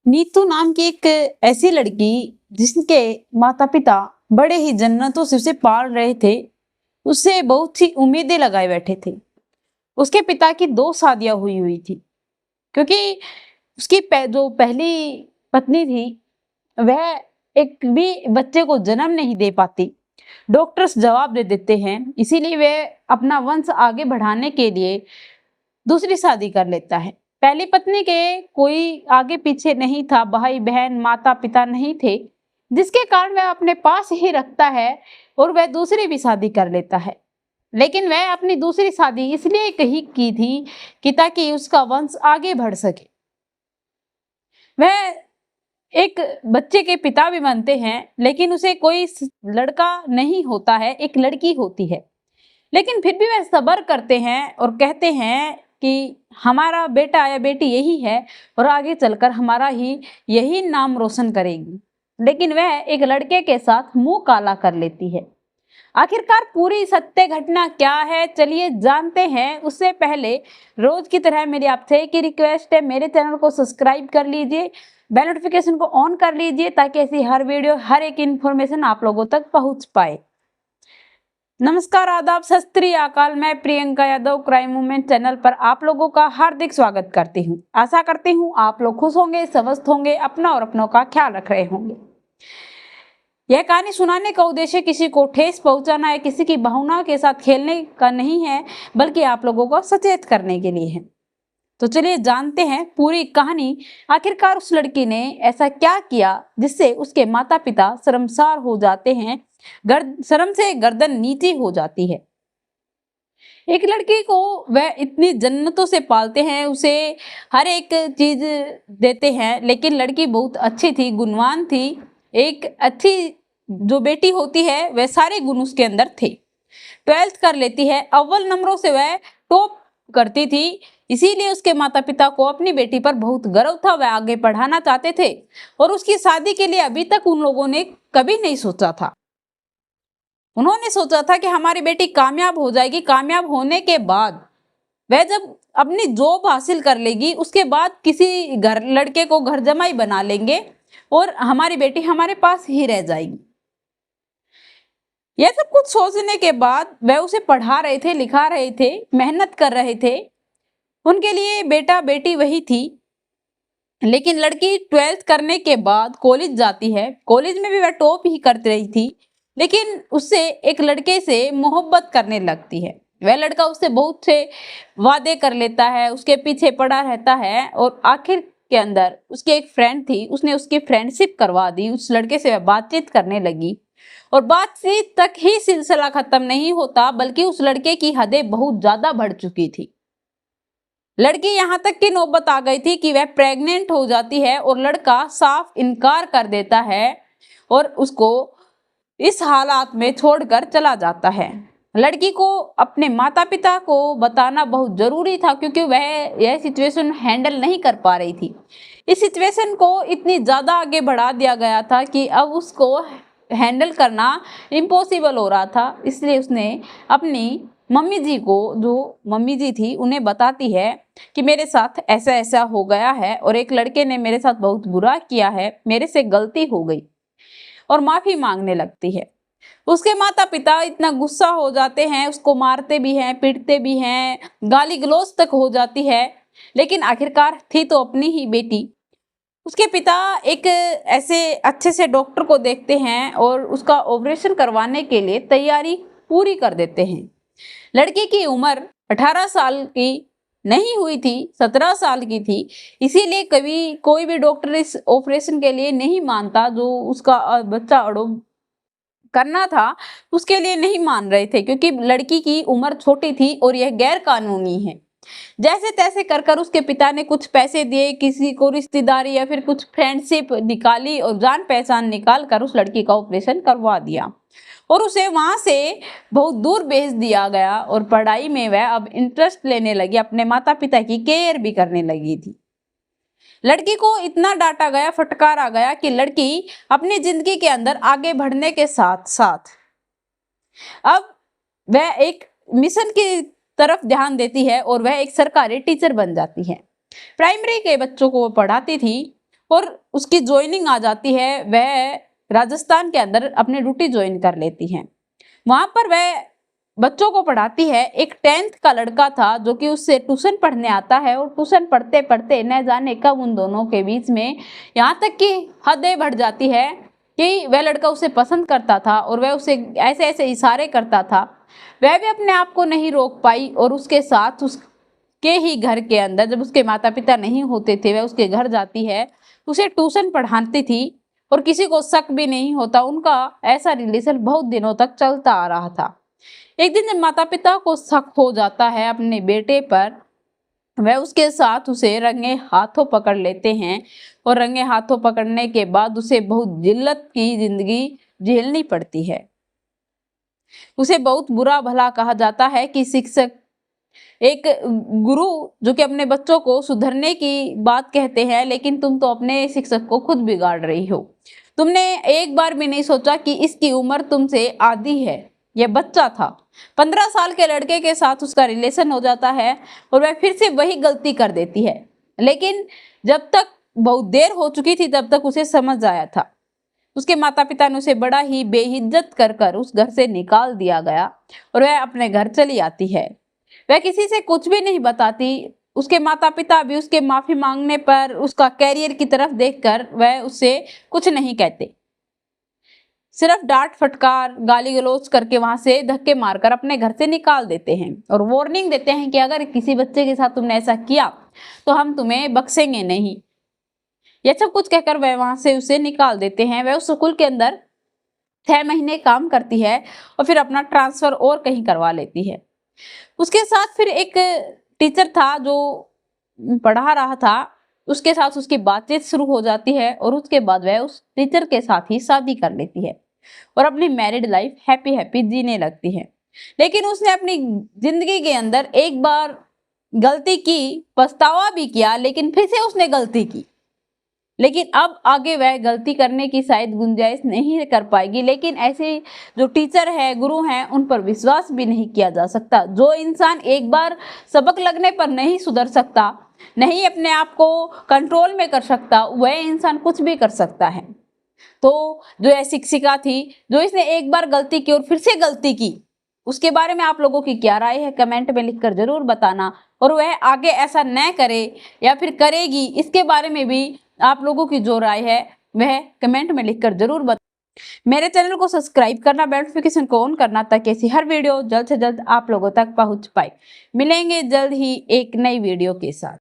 नीतू नाम की एक ऐसी लड़की जिसके माता पिता बड़े ही जन्नतों से उसे पाल रहे थे, उससे बहुत ही उम्मीदें लगाए बैठे थे। उसके पिता की 2 शादियां हुई हुई थी, क्योंकि उसकी जो पहली पत्नी थी, वह एक भी बच्चे को जन्म नहीं दे पाती। डॉक्टर्स जवाब दे देते हैं, इसीलिए वह अपना वंश आगे बढ़ाने के लिए दूसरी शादी कर लेता है। पहली पत्नी के कोई आगे पीछे नहीं था, भाई बहन माता पिता नहीं थे, जिसके कारण वह अपने पास ही रखता है और वह दूसरी भी शादी कर लेता है। लेकिन वह अपनी दूसरी शादी इसलिए कही की थी कि ताकि उसका वंश आगे बढ़ सके। वह एक बच्चे के पिता भी बनते हैं, लेकिन उसे कोई लड़का नहीं होता है, एक लड़की होती है। लेकिन फिर भी वह सब्र करते हैं और कहते हैं कि हमारा बेटा या बेटी यही है और आगे चलकर हमारा ही यही नाम रोशन करेगी। लेकिन वह एक लड़के के साथ मुंह काला कर लेती है। आखिरकार पूरी सत्य घटना क्या है, चलिए जानते हैं। उससे पहले रोज की तरह मेरी आपसे एक ही रिक्वेस्ट है, मेरे चैनल को सब्सक्राइब कर लीजिए, बेल नोटिफिकेशन को ऑन कर लीजिए, ताकि ऐसी हर वीडियो हर एक इन्फॉर्मेशन आप लोगों तक पहुंच पाए। नमस्कार, आदाब, सत श्री अकाल। मैं Priyanka Yadav crime movement channel पर आप लोगों का हार्दिक स्वागत करती हूं। आशा करती हूं आप लोग खुश होंगे, स्वस्थ होंगे, अपना और अपनों का ख्याल रख रहे होंगे। यह कहानी सुनाने का उद्देश्य किसी को ठेस पहुंचाना है, किसी की भावनाओं के साथ खेलने का नहीं है, बल्कि आप लोगों को सचेत करने के लिए है। तो चलिए जानते हैं पूरी कहानी। आखिरकार उस लड़की ने ऐसा क्या किया जिससे उसके माता पिता शर्मसार हो जाते हैं, शर्म से गर्दन नीची हो जाती है। एक लड़की को वह इतनी जन्नतों से पालते हैं, उसे हर एक चीज देते हैं, लेकिन लड़की बहुत अच्छी थी, गुणवान थी, एक अच्छी जो बेटी होती है वह सारे गुण उसके अंदर थे। 12th कर लेती है, अव्वल नंबरों से वह टॉप करती थी। इसीलिए उसके माता पिता को अपनी बेटी पर बहुत गर्व था, वह आगे पढ़ाना चाहते थे और उसकी शादी के लिए अभी तक उन लोगों ने कभी नहीं सोचा था। उन्होंने सोचा था कि हमारी बेटी कामयाब हो जाएगी, कामयाब होने के बाद वह जब अपनी जॉब हासिल कर लेगी, उसके बाद किसी घर लड़के को घर जमाई बना लेंगे और हमारी बेटी हमारे पास ही रह जाएगी। यह सब कुछ सोचने के बाद वह उसे पढ़ा रहे थे, लिखा रहे थे, मेहनत कर रहे थे। उनके लिए बेटा बेटी वही थी। लेकिन लड़की 12th करने के बाद कॉलेज जाती है। कॉलेज में भी वह टॉप ही कर रही थी, लेकिन उससे एक लड़के से मोहब्बत करने लगती है। वह लड़का उससे बहुत से वादे कर लेता है, उसके पीछे पड़ा रहता है और आखिर के अंदर उसकी एक फ्रेंड थी, उसने उसकी फ्रेंडशिप करवा दी। उस लड़के से वह बातचीत करने लगी और बातचीत तक ही सिलसिला खत्म नहीं होता, बल्कि उस लड़के की हदें बहुत ज्यादा बढ़ चुकी थी। लड़की यहां तक की नौबत आ गई थी कि वह प्रेग्नेंट हो जाती है और लड़का साफ इनकार कर देता है और उसको इस हालात में छोड़कर चला जाता है। लड़की को अपने माता पिता को बताना बहुत जरूरी था, क्योंकि वह यह सिचुएशन हैंडल नहीं कर पा रही थी। इस सिचुएशन को इतनी ज्यादा आगे बढ़ा दिया गया था कि अब उसको हैंडल करना इम्पॉसिबल हो रहा था। इसलिए उसने अपनी मम्मी जी को, जो मम्मी जी थी, उन्हें बताती है कि मेरे साथ ऐसा ऐसा हो गया है और एक लड़के ने मेरे साथ बहुत बुरा किया है, मेरे से गलती हो गई, और माफी मांगने लगती है। उसके माता पिता इतना गुस्सा हो जाते हैं, उसको मारते भी हैं, पीटते भी हैं, गाली गलौज तक हो जाती है। लेकिन आखिरकार थी तो अपनी ही बेटी। उसके पिता एक ऐसे अच्छे से डॉक्टर को देखते हैं और उसका ऑपरेशन करवाने के लिए तैयारी पूरी कर देते हैं। लड़की की उम्र 18 साल की नहीं हुई थी, 17 साल की थी। इसीलिए कभी कोई भी डॉक्टर इस ऑपरेशन के लिए नहीं मानता, जो उसका बच्चा अडॉप्ट करना था उसके लिए नहीं मान रहे थे, क्योंकि लड़की की उम्र छोटी थी और यह गैर कानूनी है। जैसे तैसे कर कर उसके पिता ने कुछ पैसे दिए, किसी को रिश्तेदारी या फिर कुछ फ्रेंडशिप निकाली और जान पहचान निकाल कर उस लड़की का ऑपरेशन करवा दिया और उसे वहां से बहुत दूर भेज दिया गया। और पढ़ाई में वह अब इंटरेस्ट लेने लगी, अपने माता पिता की केयर भी करने लगी थी। लड़की को इतना डांटा गया, फटकारा गया कि लड़की अपनी जिंदगी के अंदर आगे बढ़ने के साथ साथ अब वह एक मिशन की तरफ ध्यान देती है और वह एक सरकारी टीचर बन जाती है। प्राइमरी के बच्चों को वो पढ़ाती थी और उसकी ज्वाइनिंग आ जाती है, वह राजस्थान के अंदर अपनी ड्यूटी ज्वाइन कर लेती है। वहां पर वह बच्चों को पढ़ाती है। एक 10th का लड़का था जो कि उससे ट्यूशन पढ़ने आता है, और ट्यूशन पढ़ते पढ़ते न जाने कब उन दोनों के बीच में यहाँ तक कि हदें बढ़ जाती है कि वह लड़का उसे पसंद करता था और वह उसे ऐसे ऐसे इशारे करता था। वह भी अपने आप को नहीं रोक पाई और उसके साथ उसके ही घर के अंदर, जब उसके माता पिता नहीं होते थे, वह उसके घर जाती है, उसे ट्यूशन पढ़ाती थी और किसी को शक भी नहीं होता। उनका ऐसा रिलेशन बहुत दिनों तक चलता आ रहा था। एक दिन जब माता पिता को शक हो जाता है अपने बेटे पर, वह उसके साथ उसे रंगे हाथों पकड़ लेते हैं, और रंगे हाथों पकड़ने के बाद उसे बहुत जिल्लत की जिंदगी झेलनी पड़ती है। उसे बहुत बुरा भला कहा जाता है कि शिक्षक, एक गुरु जो कि अपने बच्चों को सुधरने की बात कहते हैं, लेकिन तुम तो अपने शिक्षक को खुद बिगाड़ रही हो। तुमने एक बार भी नहीं सोचा कि इसकी उम्र तुमसे आधी है। यह बच्चा था। 15 साल के लड़के के साथ उसका रिलेशन हो जाता है और वह फिर से वही गलती कर देती है। लेकिन जब तक बहुत देर हो चुकी थी तब तक उसे समझ आया था। उसके माता पिता ने उसे बड़ा ही बेइज्जत कर कर उस घर से निकाल दिया गया और वह अपने घर चली आती है। वह किसी से कुछ भी नहीं बताती। उसके माता पिता भी उसके माफी मांगने पर उसका कैरियर की तरफ देखकर वह उससे कुछ नहीं कहते, सिर्फ डांट फटकार गाली गलौज करके वहां से धक्के मारकर अपने घर से निकाल देते हैं और वार्निंग देते हैं कि अगर किसी बच्चे के साथ तुमने ऐसा किया तो हम तुम्हें बख्शेंगे नहीं। यह सब कुछ कहकर वह वहां से उसे निकाल देते हैं। वह उस स्कूल के अंदर 6 महीने काम करती है और फिर अपना ट्रांसफर और कहीं करवा लेती है। उसके साथ फिर एक टीचर था जो पढ़ा रहा था, उसके साथ उसकी बातचीत शुरू हो जाती है और उसके बाद वह उस टीचर के साथ ही शादी कर लेती है और अपनी मैरिड लाइफ हैप्पी हैप्पी जीने लगती है। लेकिन उसने अपनी जिंदगी के अंदर एक बार गलती की, पछतावा भी किया, लेकिन फिर से उसने गलती की। लेकिन अब आगे वह गलती करने की शायद गुंजाइश नहीं कर पाएगी। लेकिन ऐसे जो टीचर है, गुरु हैं, उन पर विश्वास भी नहीं किया जा सकता। जो इंसान एक बार सबक लगने पर नहीं सुधर सकता, नहीं अपने आप को कंट्रोल में कर सकता, वह इंसान कुछ भी कर सकता है। तो जो यह शिक्षिका थी, जो इसने एक बार गलती की और फिर से गलती की, उसके बारे में आप लोगों की क्या राय है कमेंट में लिखकर जरूर बताना। और वह आगे ऐसा न करे या फिर करेगी, इसके बारे में भी आप लोगों की जो राय है वह कमेंट में लिखकर जरूर बताना। मेरे चैनल को सब्सक्राइब करना, बेल नोटिफिकेशन को ऑन करना, ताकि ऐसी हर वीडियो जल्द से जल्द आप लोगों तक पहुंच पाए। मिलेंगे जल्द ही एक नई वीडियो के साथ।